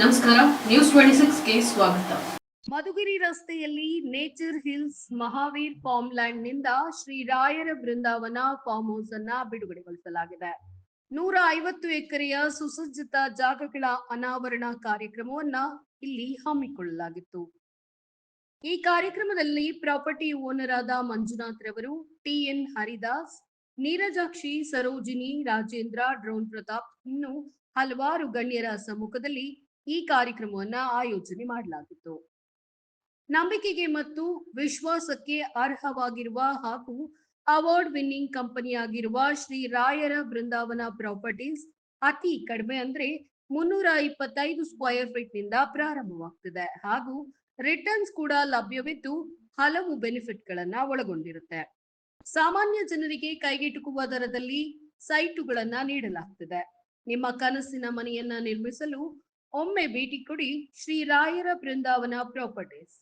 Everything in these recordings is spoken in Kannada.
ನಮಸ್ಕಾರ, ನ್ಯೂಸ್ 26ಗೆ ಸ್ವಾಗತ. ಮಧುಗಿರಿ ರಸ್ತೆಯಲ್ಲಿ nature hills Mahaveer farm land ನಿಂದ ಶ್ರೀ ರಾಯರ ಬೃಂದಾವನ ಫಾರ್ಮ್ ಹೌಸ್ ಅನ್ನ ಬಿಡುಗಡೆಗೊಳಿಸಲಾಗಿದೆ. 150 ಎಕರೆಯ ಸುಸಜ್ಜಿತ ಜಾಗಗಳ ಅನಾವರಣ ಕಾರ್ಯಕ್ರಮವನ್ನ ಇಲ್ಲಿ ಹಮ್ಮಿಕೊಳ್ಳಲಾಗಿತ್ತು. ಈ ಕಾರ್ಯಕ್ರಮದಲ್ಲಿ ಪ್ರಾಪರ್ಟಿ ಓನರ್ ಆದ ಮಂಜುನಾಥ್ ರವರು, ಟಿಎನ್ ಹರಿದಾಸ್, ನೀರಜಾಕ್ಷಿ, ಸರೋಜಿನಿ, ರಾಜೇಂದ್ರ, ಡ್ರೋನ್ ಪ್ರತಾಪ್ ಇನ್ನು ಹಲವಾರು ಗಣ್ಯರ ಸಮ್ಮುಖದಲ್ಲಿ ಈ ಕಾರ್ಯಕ್ರಮವನ್ನ ಆಯೋಜನೆ ಮಾಡಲಾಗಿತ್ತು. ನಂಬಿಕೆಗೆ ಮತ್ತು ವಿಶ್ವಾಸಕ್ಕೆ ಅರ್ಹವಾಗಿರುವ ಹಾಗೂ ಅವಾರ್ಡ್ ವಿನ್ನಿಂಗ್ ಕಂಪನಿಯಾಗಿರುವ ಶ್ರೀ ರಾಯರ ಬೃಂದಾವನ ಪ್ರಾಪರ್ಟೀಸ್ ಅತಿ ಕಡಿಮೆ ಅಂದ್ರೆ 325 ಸ್ಕ್ವೇರ್ ಫೀಟ್ ನಿಂದ ಪ್ರಾರಂಭವಾಗ್ತಿದೆ ಹಾಗೂ ರಿಟರ್ನ್ಸ್ ಕೂಡ ಲಭ್ಯವಿದ್ದು ಹಲವು ಬೆನಿಫಿಟ್ ಗಳನ್ನ ಒಳಗೊಂಡಿರುತ್ತೆ. ಸಾಮಾನ್ಯ ಜನರಿಗೆ ಕೈಗೆಟುಕುವ ದರದಲ್ಲಿ ಸೈಟುಗಳನ್ನ ನೀಡಲಾಗ್ತಿದೆ. ನಿಮ್ಮ ಕನಸಿನ ಮನೆಯನ್ನ ನಿರ್ಮಿಸಲು ಒಮ್ಮೆ ಭೇಟಿ ಕೊಡಿ ಶ್ರೀ ರಾಯರ ಬೃಂದಾವನ ಪ್ರಾಪರ್ಟೀಸ್.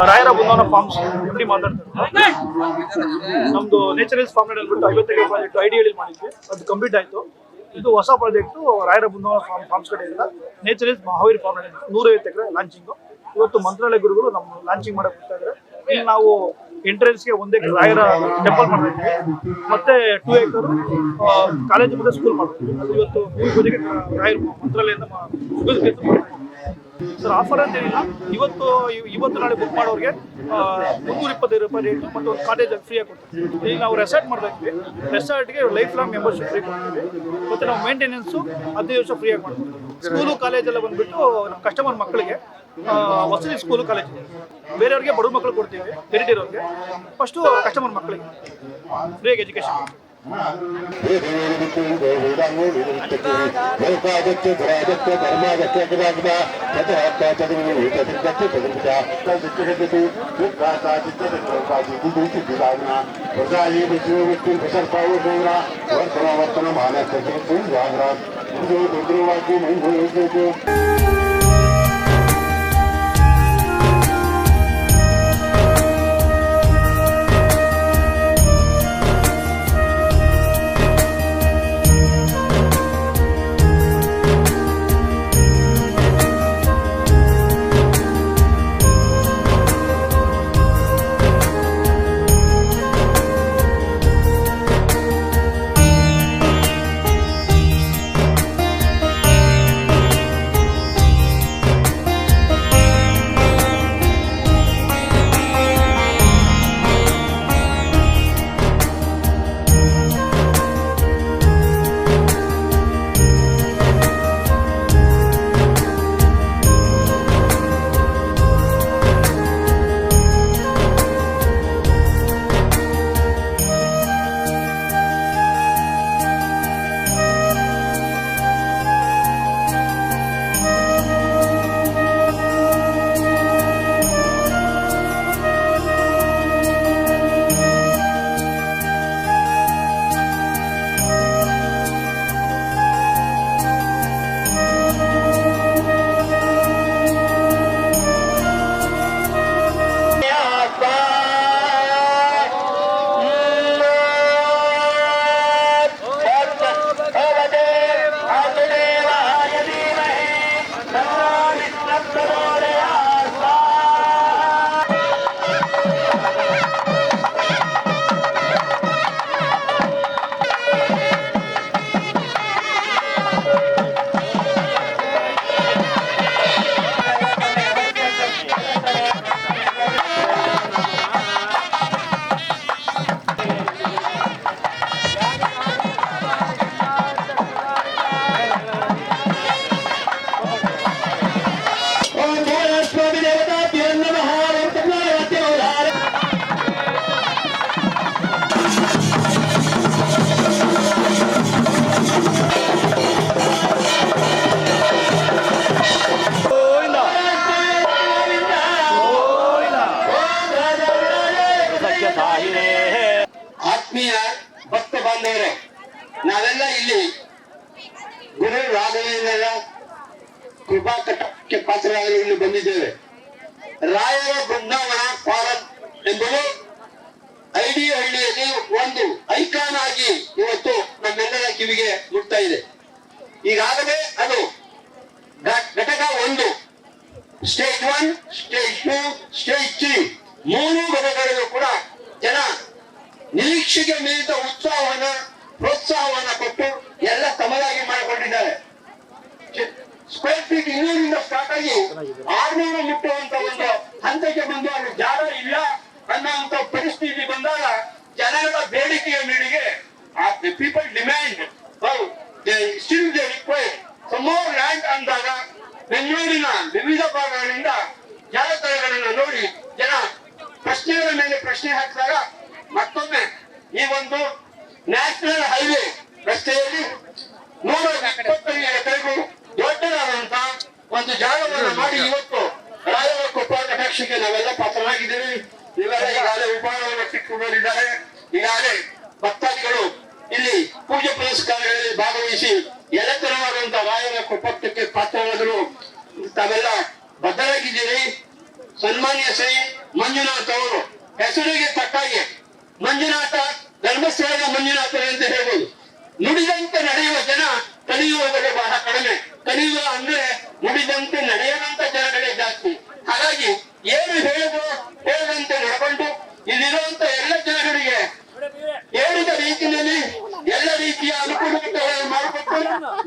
ರಾಯರ ಬೃಂದಾವನ ಫಾರ್ಮ್ಸ್ ಎಂಡಿ ಮಾತಾಡ್ತಾರೆ. ನಮ್ದು ನೇಚರ್ ಹಿಲ್ಸ್ ಫಾರ್ಮ್ ಹೇಳ್ಬಿಟ್ಟು 50 ಎಕರೆ ಪ್ರಾಜೆಕ್ಟ್ ಐಡಿಯಲ್ಲಿ ಮಾಡಿದ್ವಿ, ಅದು ಕಂಪ್ಲೀಟ್ ಆಯ್ತು. ಇದು ಹೊಸ ಪ್ರಾಜೆಕ್ಟ್ ರಾಯರ ಬೃಂದಾವನ ಫಾರ್ಮ್ಸ್ ಕಡೆಯಿಂದ ನೇಚರ್ ಹಿಲ್ಸ್ ಮಹಾವೀರ್ ಫಾರ್ಮ್ 150 ಎಕರೆ ಲಾಂಚಿಂಗು. ಇವತ್ತು ಮಂತ್ರಾಲಯ ಗುರುಗಳು ನಮ್ಮ ಲಾಂಚಿಂಗ್ ಮಾಡಕ್ ಬರ್ತಾ ಇದ್ದಾರೆ. ಇಲ್ಲಿ ನಾವು ಎಂಟ್ರೆನ್ಸ್ಗೆ 1 ಎಕರೆ ರಾಯರ ಟೆಂಪಲ್ ಮಾಡ್ತಾ ಇದ್ವಿ, ಮತ್ತೆ 2 ಎಕರ್ ಕಾಲೇಜು ಮತ್ತೆ ಸ್ಕೂಲ್ ಮಾಡ್ತೀವಿ. ಅದು ಇವತ್ತು 3 ಪೂಜೆಗೆ ರಾಯರ ಮಂತ್ರಾಲಯದಿಂದ ಸರ್ ಆಫರ್ ಅಂತ ಏನಿಲ್ಲ, ಇವತ್ತು ನಾಳೆ ಬುಕ್ ಮಾಡೋರಿಗೆ 325 ರೂಪಾಯಿ ರೇಟ್ ಮತ್ತು ಒಂದು ಕಾಟೇಜ್ ಫ್ರೀಯಾಗಿ ಕೊಡ್ತೀವಿ. ಈಗ ನಾವು ರೆಸಾರ್ಟ್ ಮಾಡ್ತಾ ಇದ್ವಿ, ರೆಸಾರ್ಟ್ಗೆ ಲೈಫ್ ಲಾಂಗ್ ಮೆಂಬರ್ಶಿಪ್ ಫ್ರೀ ಕೊಡ್ತೀವಿ ಮತ್ತು ನಾವು ಮೇಂಟೆನೆನ್ಸು 15 ವರ್ಷ ಫ್ರೀಯಾಗಿ ಮಾಡ್ತೀವಿ. ಸ್ಕೂಲು ಕಾಲೇಜೆಲ್ಲ ಬಂದುಬಿಟ್ಟು ನಮ್ಮ ಕಸ್ಟಮರ್ ಮಕ್ಕಳಿಗೆ ವಸತಿ ಸ್ಕೂಲು ಕಾಲೇಜ್, ಬೇರೆಯವ್ರಿಗೆ ಬಡವ ಮಕ್ಕಳು ಕೊಡ್ತೀವಿ, ಹೆರಿಟಿರೋರಿಗೆ. ಫಸ್ಟು ಕಸ್ಟಮರ್ ಮಕ್ಕಳಿಗೆ ಫ್ರೀಯಾಗಿ ಎಜುಕೇಷನ್. ಆತ್ಮೀಯ ಭಕ್ತ ಬಾಂಧವರೇ, ನಾವೆಲ್ಲ ಇಲ್ಲಿ ಗುರು ರಾಘವೇಂದ್ರ ಕೃಪಾ ಕಟಾಕ್ಷಕ್ಕೆ ಪಾತ್ರರಾಗಲು ಇಲ್ಲಿ ಬಂದಿದ್ದೇವೆ. ರಾಯರ ಬೃಂದಾವನ ಫಾರಂ ಎಂಬುದು ಐಡಿಹಳ್ಳಿಯಲ್ಲಿ ಒಂದು ಐಕಾನ್ ಆಗಿ ಇವತ್ತು ನಮ್ಮೆಲ್ಲರ ಕಿವಿಗೆ ಮುಟ್ತಾ ಇದೆ. ಈಗಾಗಲೇ ಅದು ಘಟಕ 1, ಸ್ಟೇಜ್ 1, ಸ್ಟೇಜ್ 2, ಸ್ಟೇಜ್ 3 3 ಘಟಕಗಳಿಗೂ ಕೂಡ ಜನ ನಿರೀಕ್ಷೆಗೆ ಮೀರಿದ ಉತ್ಸಾಹವನ್ನ ಪ್ರೋತ್ಸಾಹವನ್ನ ಕೊಟ್ಟು ಎಲ್ಲ ತಮಗಾಗಿ ಮಾಡಿಕೊಂಡಿದ್ದಾರೆ. ಸ್ಕ್ವೇರ್ ಫೀಟ್ 200 ಸ್ಟಾರ್ಟ್ ಆಗಿ 600 ಮುಟ್ಟುವಂತ ಒಂದು ಹಂತಕ್ಕೆ ಬಂದು ಅಲ್ಲಿ ಜಾಗ ಇಲ್ಲ ಅನ್ನುವಂತ ಪರಿಸ್ಥಿತಿ ಬಂದಾಗ ಜನಗಳ ಬೇಡಿಕೆಯ ಮೇರೆಗೆ people demand still they require some more land ಅಂದಾಗ ಬೆಂಗಳೂರಿನ ವಿವಿಧ ಭಾಗಗಳಿಂದ ಜಾಲತಾಣಗಳನ್ನು ನೋಡಿ ಜನ ಪ್ರಶ್ನೆಗಳ ಮೇಲೆ ಪ್ರಶ್ನೆ ಹಾಕಿದಾಗ ಮತ್ತೊಮ್ಮೆ ಈ ಒಂದು ನ್ಯಾಷನಲ್ ಹೈವೇ ರಸ್ತೆಯಲ್ಲಿ 125 ಎಕರೆಗೂ ದೊಡ್ಡದಾದಂತಹ ಒಂದು ಜಾಗವನ್ನು ಮಾಡಿ ಇವತ್ತು ರಾಯರ ಕೃಪಾ ಕಟಾಕ್ಷಕ್ಕೆ ನಾವೆಲ್ಲ ಪಾತ್ರರಾಗಿದ್ದೇವೆ. ಇವೆಲ್ಲ ಈಗಾಗಲೇ ಉಪಹಾರವನ್ನು ಸಿಕ್ಕುಕೊಂಡಿದ್ದಾರೆ. ಈಗಾಗಲೇ ಭಕ್ತಾದಿಗಳು ಇಲ್ಲಿ ಪೂಜೆ ಪುನಸ್ಕಾರಗಳಲ್ಲಿ ಭಾಗವಹಿಸಿ ಎಲ್ಲತರವಾದಂತಹ ರಾಯರ ಕೃಪಾಕ್ಷಕ್ಕೆ ಪಾತ್ರರಾಗಲು ತಾವೆಲ್ಲ ಬದ್ಧರಾಗಿದ್ದೀರಿ. ಸನ್ಮಾನ್ಯ ಶ್ರೀ ಮಂಜುನಾಥ್ ಅವರು ಹೆಸರಿಗೆ ತಕ್ಕಾಗೆ ಮಂಜುನಾಥ ಧರ್ಮಸ್ಥಳದ ಮಂಜುನಾಥರು ಅಂತ ಹೇಳ್ಬೋದು. ನುಡಿದಂತೆ ನಡೆಯುವ ಜನ ಕಲಿಯುವುದಕ್ಕೆ ಬಹಳ ಕಡಿಮೆ. ಕಲಿಯುವ ಅಂದ್ರೆ ನುಡಿದಂತೆ ನಡೆಯದಂತ ಜನಗಳೇ ಜಾಸ್ತಿ. ಹಾಗಾಗಿ ಏನು ಹೇಳದಂತೆ ನಡ್ಕೊಂಡು ಇಲ್ಲಿರುವಂತ ಎಲ್ಲ ಜನಗಳಿಗೆ ಹೇಳಿದ ರೀತಿಯಲ್ಲಿ ಎಲ್ಲ ರೀತಿಯ ಅನುಕೂಲತೆಗಳನ್ನು ಮಾಡಿಕೊಟ್ಟು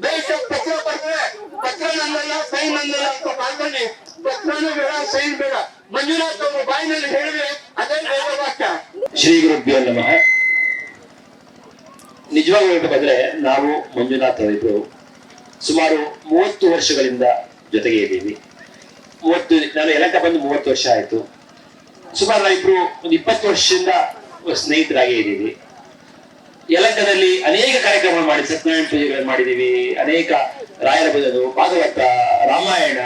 ದೇಶ ಪತ್ರ ಬರ್ತದೆ, ಪತ್ರ ನಂದಲ್ಲ ಸೈ ನಂದಲ್ಲ ಅಂತ ಶ್ರೀ ಗುರುಭ್ಯೋ ನಮಃ. ನಿಜವಾಗಿ ಹೇಳ್ಬೇಕಂದ್ರೆ ನಾವು ಮಂಜುನಾಥ್ ಅವರಿಬ್ರು ಸುಮಾರು 30 ವರ್ಷಗಳಿಂದ ಜೊತೆಗೆ ಇದ್ದೀವಿ. ನಾನು ಯಲಹಂಕ ಬಂದು 30 ವರ್ಷ ಆಯ್ತು. ಸುಮಾರು ನಾವಿಬ್ರು ಒಂದು 20 ವರ್ಷದಿಂದ ಸ್ನೇಹಿತರಾಗಿ ಇದ್ದೀವಿ. ಯಲಹಂಕದಲ್ಲಿ ಅನೇಕ ಕಾರ್ಯಕ್ರಮ ಮಾಡಿ ಸತ್ಯನಾರಾಯಣ ಪೂಜೆಗಳನ್ನು ಮಾಡಿದೀವಿ. ಅನೇಕ ರಾಯರ ಭಜನೆ, ಭಾಗವತ, ರಾಮಾಯಣ,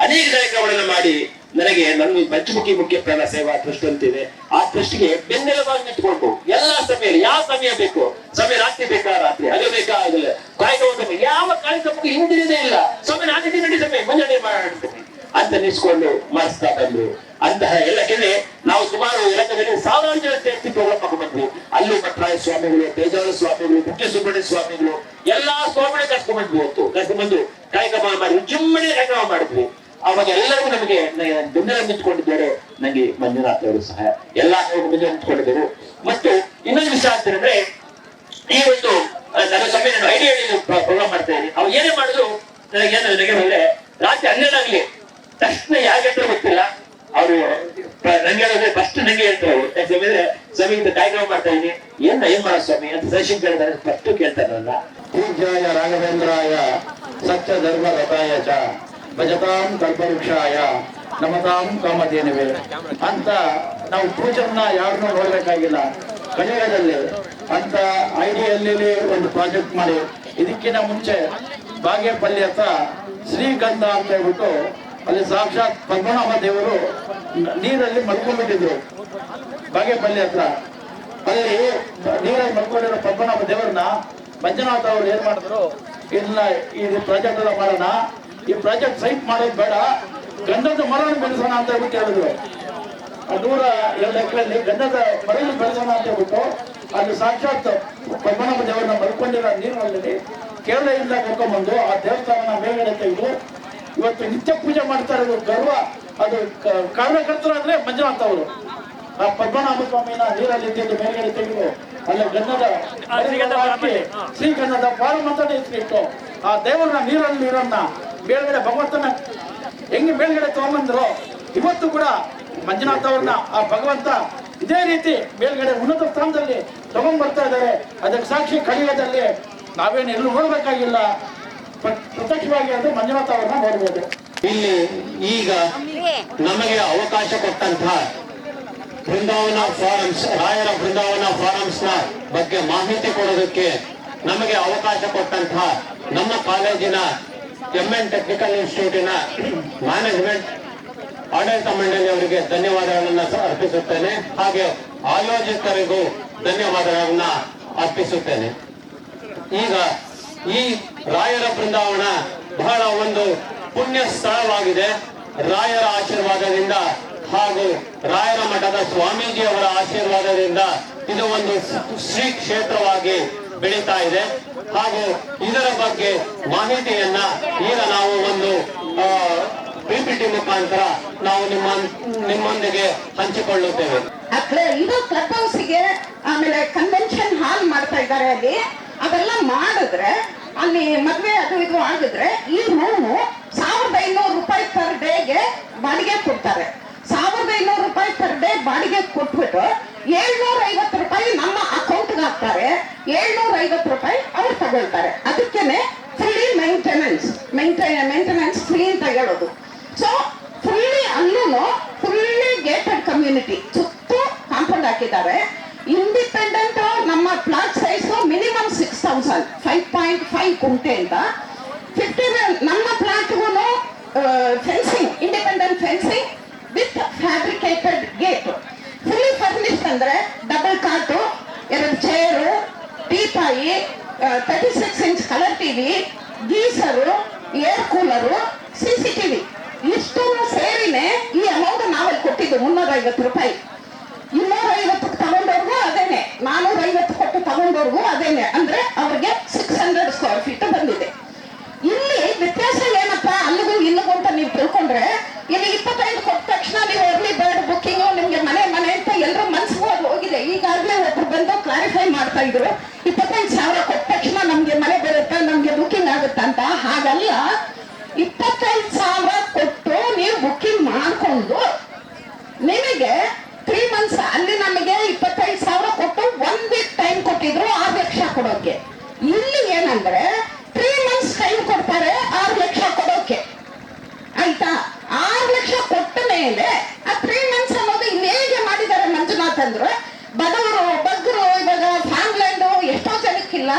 ಅನೇಕ ಕಾರ್ಯಕ್ರಮಗಳನ್ನು ಮಾಡಿ ನನಗೆ ನನ್ನ ಪಂಚಮುಖಿ ಮುಖ್ಯ ಪ್ರಾಣ ಸೇವಾ ಟ್ರಸ್ಟ್ ಅಂತಿದೆ. ಆ ಟ್ರಸ್ಟ್ಗೆ ಬೆನ್ನೆಲುಬಾಗಿ ನಿಂತ್ಕೊಂಡು ಎಲ್ಲಾ ಸಮಯದಲ್ಲಿ ಯಾವ ಸಮಯ ಬೇಕು, ಸಮಯ ರಾತ್ರಿ ಬೇಕಾ ರಾತ್ರಿ, ಅದು ಬೇಕಾ ಆಗಲ್ಲ, ಕಾರ್ಯಕ್ರಮ ಯಾವ ಕಾರ್ಯಕ್ರಮಕ್ಕೂ ಹಿಂದಿರದೇ ಇಲ್ಲ. ಸಮಯ ನಾಲ್ಕು ನಡಿ ಸಮಯ ಮುಂಜಾನೆ ಮಾಡ್ತೀನಿ ಅಂತ ನಿಲ್ಸ್ಕೊಂಡು ಮಾಡಿಸ್ತಾ ಬಂದ್ರು. ಅಂತಹ ಎಲ್ಲಕ್ಕೆನೆ ನಾವು ಸುಮಾರು ಇಲಾಖೆಯಲ್ಲಿ ಸಾವಿರಾರು ಜನ ಸೇರ್ತಿ ಪ್ರೋಗ್ರಾಮ್ ಹಾಕೊಂಡ್ಬಂದ್ವಿ. ಅಲ್ಲೂ ಭಟ್ರಾಯ ಸ್ವಾಮಿಗಳು, ತೇಜಾವರ ಸ್ವಾಮಿಗಳು, ಮುಖ್ಯ ಸುಬ್ರಹ್ಮಣ್ಯ ಸ್ವಾಮಿಗಳು ಎಲ್ಲಾ ಸ್ವಾಮಿಗಳೇ ಕರ್ಕೊಂಡ್ಬಂದ್ವಿ. ಕರ್ಕೊಂಡ್ಬಂದು ಕಾರ್ಯಕ್ರಮ ಮಾಡಿ ವಿಜೃಂಭಣೆ ಕಾರ್ಯಕ್ರಮ ಮಾಡಿದ್ವಿ. ಅವಾಗ ಎಲ್ಲರಿಗೂ ನಮಗೆ ಬೆನ್ನೆಲ ನಿಂತ್ಕೊಂಡಿದ್ದಾರೆ. ನಂಗೆ ಮಂಜುನಾಥ್ ಅವರು ಸಹ ಎಲ್ಲಾ ಬೆನ್ನೆಲ ನಿಂತ್ಕೊಂಡಿದ್ದರು. ಮತ್ತು ಇನ್ನೊಂದು ವಿಷಯ ಅಂತಂದ್ರೆ, ಈ ಒಂದು ನನ್ನ ಸಮಯ ನಾನು ಐಡಿಯಾ ಪ್ರೋಗ್ರಾಮ್ ಮಾಡ್ತಾ ಇದ್ದೀನಿ. ಅವ್ರು ಏನೇ ಮಾಡಿದ್ರು ನನಗೆ ಒಳ್ಳೆ ರಾತ್ರಿ 12 ಆಗಲಿ ತಕ್ಷಣ ಯಾಕೆ ಹೇಳ್ತಾರೆ ಗೊತ್ತಿಲ್ಲ, ಅವರು ನಂಗೆ ಹೇಳಿದ್ರೆ ಫಸ್ಟ್ ನಂಗೆ ಹೇಳ್ತಾರೆ. ಯಾಕಂದ್ರೆ ಸ್ವಾಮಿ ಇಂತ ಕಾರ್ಯಕ್ರಮ ಮಾಡ್ತಾ ಇದೀನಿ, ಏನ್ ಮಾಡೋ ಸ್ವಾಮಿ ಅಂತ ಸಜೆಷನ್ ಕೇಳಿದ್ರೆ ಫಸ್ಟ್ ಕೇಳ್ತಾರೆ ನನ್ನ. ಪೂಜ್ಯಾಯ ರಾಘವೇಂದ್ರಾಯ ಸತ್ಯ ಧರ್ಮ ರಥಾಯ ಚ ಭಜತಾಂ ಕಲ್ಪವೃಕ್ಷಾಯ ನಮತಾಂ ಕಾಮಧೇನುವೆ ಅಂತ ನಾವು ಪೂಜನ್ನ ಯಾರನ್ನೂ ನೋಡ್ಬೇಕಾಗಿಲ್ಲ. ಕಲಿಯುಗದಲ್ಲಿ ಅಂತ ಐಡಿಯಲ್ಲಿ ಒಂದು ಪ್ರಾಜೆಕ್ಟ್ ಮಾಡಿ, ಇದಕ್ಕಿಂತ ಮುಂಚೆ ಬಾಗೇಪಲ್ಲಿ ಹತ್ರ ಶ್ರೀಗಂಧ ಅಂತ ಹೇಳ್ಬಿಟ್ಟು ಅಲ್ಲಿ ಸಾಕ್ಷಾತ್ ಪದ್ಮನಾಭ ದೇವರು ನೀರಲ್ಲಿ ಮಲ್ಕೊಂಡ್ಬಿಟ್ಟಿದ್ರು. ಬಾಗೇಪಲ್ಲಿ ಹತ್ರ ಅಲ್ಲಿ ನೀರಲ್ಲಿ ಮಲ್ಕೊಂಡಿರೋ ಪದ್ಮನಾಭ ದೇವರನ್ನ ಮಂಜುನಾಥ್ ಅವರು ಏನ್ ಮಾಡಿದ್ರು, ಇದನ್ನ ಇದು ಪ್ರಾಜೆಕ್ಟ್ ಎಲ್ಲ ಮಾಡೋಣ, ಈ ಪ್ರಾಜೆಕ್ಟ್ ಸೈಟ್ ಮಾಡೋದು ಬೇಡ, ಗಂಧದ ಮರವನ್ನು ಬೆಳೆಸೋಣ ಅಂತ ಹೇಳ್ಬಿಟ್ಟು ಹೇಳಿದ್ರು. 102 ಎಕರೆಯಲ್ಲಿ ಗಂಧದ ಮರವನ್ನು ಬೆಳೆಸೋಣ ಅಂತ ಹೇಳ್ಬಿಟ್ಟು ಅಲ್ಲಿ ಸಾಕ್ಷಾತ್ ಪದ್ಮನಾಭ ದೇವರನ್ನ ಮಲ್ಕೊಂಡಿರೋ ನೀರಿನಲ್ಲಿ ಕೇರಳದಿಂದ ಕರ್ಕೊಂಡ್ಬಂದು ಆ ದೇವಸ್ಥಾನ ಮೇಲ್ಗಡೆ ತೆಗೆದು ಇವತ್ತು ನಿತ್ಯ ಪೂಜೆ ಮಾಡ್ತಾ ಇರೋದು ಗರ್ವ. ಅದು ಕಾರಣಕರ್ತರು ಅಂದ್ರೆ ಮಂಜುನಾಥ್ ಅವರು. ಆ ಪದ್ಮನಾಭ ಸ್ವಾಮಿನ ನೀರಲ್ಲಿ ತೆಗೆದು ಮೇಲ್ಗಡೆ ತೆಗೆದು ಅಲ್ಲಿ ಗಂಧದ ಶ್ರೀಗಂಧದ ಫಾರಂ ಅಂತ ಹೆಸರಿಟ್ಟು ಆ ದೇವರನ್ನ ನೀರನ್ನ ಮೇಲ್ಗಡೆ ಭಗವಂತನ ಹೆಂಗೆ ಮೇಲ್ಗಡೆ ತಗೊಂಡ್ಬಂದ್ರು, ಇವತ್ತು ಕೂಡ ಮಂಜುನಾಥ್ ಅವ್ರನ್ನ ಆ ಭಗವಂತ ಇದೇ ರೀತಿ ಮೇಲ್ಗಡೆ ಉನ್ನತ ಸ್ಥಾನದಲ್ಲಿ ತಗೊಂಡ್ ಬರ್ತಾ ಇದ್ದಾರೆ. ಅದಕ್ಕೆ ಸಾಕ್ಷಿ ಕಲಿಯುಗದಲ್ಲಿ ನಾವೇನು ಎಲ್ಲೂ ನೋಡ್ಬೇಕಾಗಿಲ್ಲ, ಪ್ರತ್ಯಕ್ಷವಾಗಿ ಅಂದ್ರೆ ಮಂಜುನಾಥ್ ಅವ್ರನ್ನ ನೋಡ್ಬೋದು. ಇಲ್ಲಿ ಈಗ ನಮಗೆ ಅವಕಾಶ ಕೊಟ್ಟಂತಹ ಬೃಂದಾವನ ಫಾರಮ್ಸ್, ರಾಯರ ಬೃಂದಾವನ ಫಾರಮ್ಸ್ ನ ಬಗ್ಗೆ ಮಾಹಿತಿ ಕೊಡೋದಕ್ಕೆ ನಮಗೆ ಅವಕಾಶ ಕೊಟ್ಟಂತಹ ನಮ್ಮ ಕಾಲೇಜಿನ MN ಟೆಕ್ನಿಕಲ್ ಇನ್ಸ್ಟಿಟ್ಯೂಟಿನ ಮ್ಯಾನೇಜ್ಮೆಂಟ್ ಆಡಳಿತ ಮಂಡಳಿ ಅವರಿಗೆ ಧನ್ಯವಾದಗಳನ್ನ ಅರ್ಪಿಸುತ್ತೇನೆ. ಹಾಗೆ ಆಯೋಜಕರಿಗೂ ಧನ್ಯವಾದಗಳನ್ನ ಅರ್ಪಿಸುತ್ತೇನೆ. ಈಗ ಈ ರಾಯರ ಬೃಂದಾವನ ಬಹಳ ಒಂದು ಪುಣ್ಯ ಸ್ಥಳವಾಗಿದೆ. ರಾಯರ ಆಶೀರ್ವಾದದಿಂದ ಹಾಗೂ ರಾಯರ ಮಠದ ಸ್ವಾಮೀಜಿಯವರ ಆಶೀರ್ವಾದದಿಂದ ಇದು ಒಂದು ಶ್ರೀ ಕ್ಷೇತ್ರವಾಗಿ ಬೆಳೀತಾ ಇದೆ. ಹಾಗೂ ಇದರ ಬಗ್ಗೆ ಮಾಹಿತಿಯನ್ನ ಈಗ ನಾವು ಒಂದು PPT ಮುಖಾಂತರ ನಾವು ನಿಮ್ಮೊಂದಿಗೆ ಹಂಚಿಕೊಳ್ಳುತ್ತೇವೆ. ಇದು ಕ್ಲಬ್ ಹೌಸ್ಗೆ ಆಮೇಲೆ ಕನ್ವೆನ್ಷನ್ ಹಾಲ್ ಮಾಡ್ತಾ ಇದ್ದಾರೆ. ಅಲ್ಲಿ ಅದೆಲ್ಲ ಮಾಡಿದ್ರೆ ಅಲ್ಲಿ ಮದ್ವೆ ಅದು ಇದು ಆಗಿದ್ರೆ ಈ ರೂಮು 1500 ರೂಪಾಯಿ ಪರ್ ಡೇಗೆ ಬಾಡಿಗೆ ಕೊಡ್ತಾರೆ. 1500 ರೂಪಾಯಿ ಪರ್ ಡೇ ಬಾಡಿಗೆ ಕೊಟ್ಬಿಟ್ಟು 750 ರೂಪಾಯಿ ನಮ್ಮ ಅಕೌಂಟ್ಗೆ ಹಾಕ್ತಾರೆ, 750 ರೂಪಾಯಿ ಅವ್ರು ತಗೊಳ್ತಾರೆ. ಅದಕ್ಕೇನೆ ಫ್ರೀ ಮೇಂಟೆನೆನ್ಸ್ ಫ್ರೀ ಅಂತ ಹೇಳೋದು. ಸೊ ಫುಲ್ಲಿ ಅಲ್ಲೂ ಫುಲ್ಲಿ ಗೇಟೆಡ್ ಕಮ್ಯುನಿಟಿ, ಸುತ್ತು ಕಾಂಪೌಂಡ್ ಹಾಕಿದ್ದಾರೆ. ಇಂಡಿಪೆಂಡೆಂಟ್ ನಮ್ಮ ಪ್ಲಾಟ್ ಸೈಜ್ ಮಿನಿಮಮ್ 6000, 5.5 ಗುಂಟೆ ಅಂತ. 50 ನಮ್ಮ ಪ್ಲಾಟ್ಗೂ fencing, independent fencing with fabricated gate, fully furnished ಅಂದ್ರೆ double cot, 2 chair, teapoy, 36 inch colour TV, geyser, air cooler, CCTV ಇಷ್ಟು ಸೇರಿನೇ ಈ ಅಮೌಂಟ್ ನಾವಲ್ಲಿ ಕೊಟ್ಟಿದ್ದು 350 ರೂಪಾಯಿ. 250 ತಗೊಂಡವ್ರಿಗೂ ಅದೇನೆ, 450 ಕೊಟ್ಟು ತಗೊಂಡವ್ರಿಗೂ ಅದೇನೆ. ಅಂದ್ರೆ ಅವ್ರಿಗೆ 600 ಸ್ಕ್ವೇರ್ ಫೀಟ್ ಬಂದಿದೆ. ಇಲ್ಲಿ ವ್ಯತ್ಯಾಸ ಏನಪ್ಪಾ ಅಲ್ಲಿಗೂ ಇಲ್ಲಿಗೂ ಅಂತ ನೀವು ತಿಳ್ಕೊಂಡ್ರೆ, ಇಲ್ಲಿ 25 ಕೊಟ್ಟ ತಕ್ಷಣ ನೀವು ಎರ್ಲಿ ಬರ್ಡ್ ಬುಕ್ಕಿಂಗ್, ನಿಮ್ಗೆ ಮನೆ ಅಂತ ಎಲ್ಲರೂ ಮನ್ಸಿಗೆ ಹೋಗಿದೆ. ಈಗಾಗಲೇ ಒಬ್ರು ಬಂದು ಕ್ಲಾರಿಫೈ ಮಾಡ್ತಾ ಇದ್ರು, 25,000 ಕೊಟ್ಟ ತಕ್ಷಣ ನಮ್ಗೆ ಮನೆ ಬರುತ್ತೆ, ನಮ್ಗೆ ಬುಕ್ಕಿಂಗ್ ಆಗುತ್ತೆ ಅಂತ. ಹಾಗಲ್ಲ, 25,000 ಕೊಟ್ಟು ನೀವು ಬುಕ್ಕಿಂಗ್ ಮಾಡ್ಕೊಂಡು ನಿಮಗೆ 3 months ಅಲ್ಲಿ ನಮಗೆ 25 ಅಂತಂದ್ರೆ ಬಡವರು ಬಗ್ಗರು ಇವಾಗ ಫ್ಯಾಮ್ಲ್ಯಾಂಡ್ ಎಷ್ಟೋ ಜನಕ್ಕಿಲ್ಲ,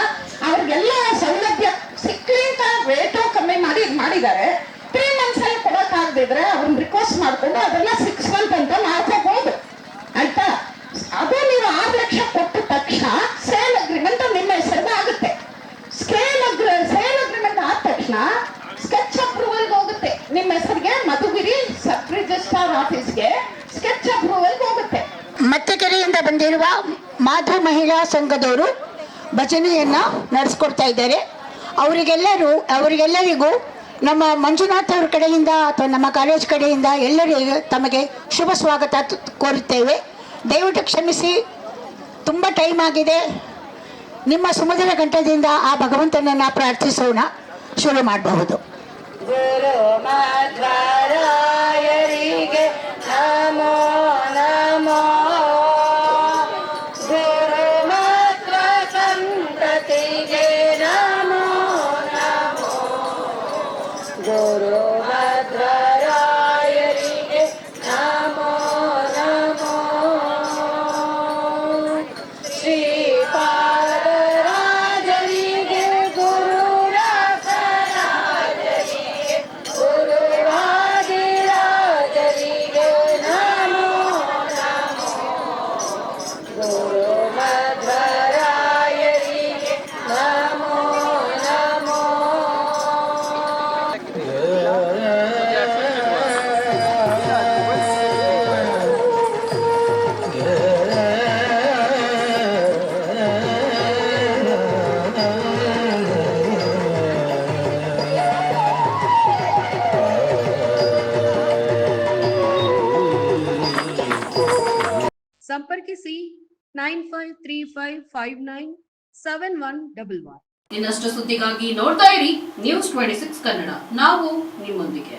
ಅವ್ರಿಗೆಲ್ಲ ಸೌಲಭ್ಯ ಸಿಕ್ಲಿ ಅಂತ ರೇಟು ಕಮ್ಮಿ ಮಾಡಿದ್ದಾರೆ. 3 months ಅಲ್ಲಿ ಕೊಡೋಕ್ಕಾಗದಿದ್ರೆ ಅವ್ರನ್ನ ರಿಕ್ವೆಸ್ಟ್ ಮಾಡ್ಕೊಂಡು ಅದೆಲ್ಲ 6 months ಅಂತ ಮಾಡ್ಕೋಬಹುದು ಆಯ್ತಾ. ಅದೇ ನೀವು 6 ಲಕ್ಷ ಕೊಟ್ಟ ತಕ್ಷಣ ಸೇಲ್ ಅಗ್ರಿಮೆಂಟ್ ನಿಮ್ಮ ಹೆಸರಿಗೆ ಆಗುತ್ತೆ. ಸೇಲ್ ಅಗ್ರಿಮೆಂಟ್ ಆದ ತಕ್ಷಣ ಸ್ಕೆಚ್ ಅಪ್ರೂವಲ್ಗೆ ಹೋಗುತ್ತೆ ನಿಮ್ಮ ಹೆಸರಿಗೆ, ಮಧುಗಿರಿ ಸಬ್ ರಿಜಿಸ್ಟ್ರಾರ್ ಆಫೀಸ್ಗೆ ಸ್ಕೆಚ್ ಅಪ್ರೂವಲ್ಗೆ ಹೋಗುತ್ತೆ. ಮತ್ತಕೆರೆಯಿಂದ ಬಂದಿರುವ ಮಾಧು ಮಹಿಳಾ ಸಂಘದವರು ಭಜನೆಯನ್ನ ನಡೆಸ್ಕೊಡ್ತಾ ಇದ್ದಾರೆ. ಅವರಿಗೆಲ್ಲರಿಗೂ ನಮ್ಮ ಮಂಜುನಾಥ್ ಅವ್ರ ಕಡೆಯಿಂದ ಅಥವಾ ನಮ್ಮ ಕಾಲೇಜ್ ಕಡೆಯಿಂದ ಎಲ್ಲರಿಗೂ ತಮಗೆ ಶುಭ ಸ್ವಾಗತ ಕೋರುತ್ತೇವೆ. ದಯವಿಟ್ಟು ಕ್ಷಮಿಸಿ, ತುಂಬ ಟೈಮ್ ಆಗಿದೆ. ನಿಮ್ಮ ಸುಮಧುರ ಕಂಠದಿಂದ ಆ ಭಗವಂತನನ್ನ ಪ್ರಾರ್ಥಿಸೋಣ. ಶುರು ಮಾಡಬಹುದು. ಗುರು ಮಧ್ವರಾಯರಿಗೆ ನಮೋ ನಮೋ, ಗುರು ಮಧ್ವ ಸಂತತಿಗೆ ನಮೋ ನಮೋ, ಗುರು ಮಧ್ವರಾಯರಿಗೆ ನಮೋ ನಮೋ, ಶ್ರೀಪಾದರಾಜರಿಗೆ ಗುರು ರಾಜರಾಜರಿಗೆ ಗುರುವಾದಿರಾಜರಿಗೆ ನಮೋ ನಮೋ, ಗುರು ಮಧ್ವರಾಯರಿಗೆ ನಮೋ ನಮೋ. ಸಂಪರ್ಕಿಸಿ 9535597111. ಇನ್ನಷ್ಟು ಸುದ್ದಿಗಾಗಿ ನೋಡ್ತಾ ಇರಿ News 26 ಕನ್ನಡ. ನಾವು ನಿಮ್ಮೊಂದಿಗೆ.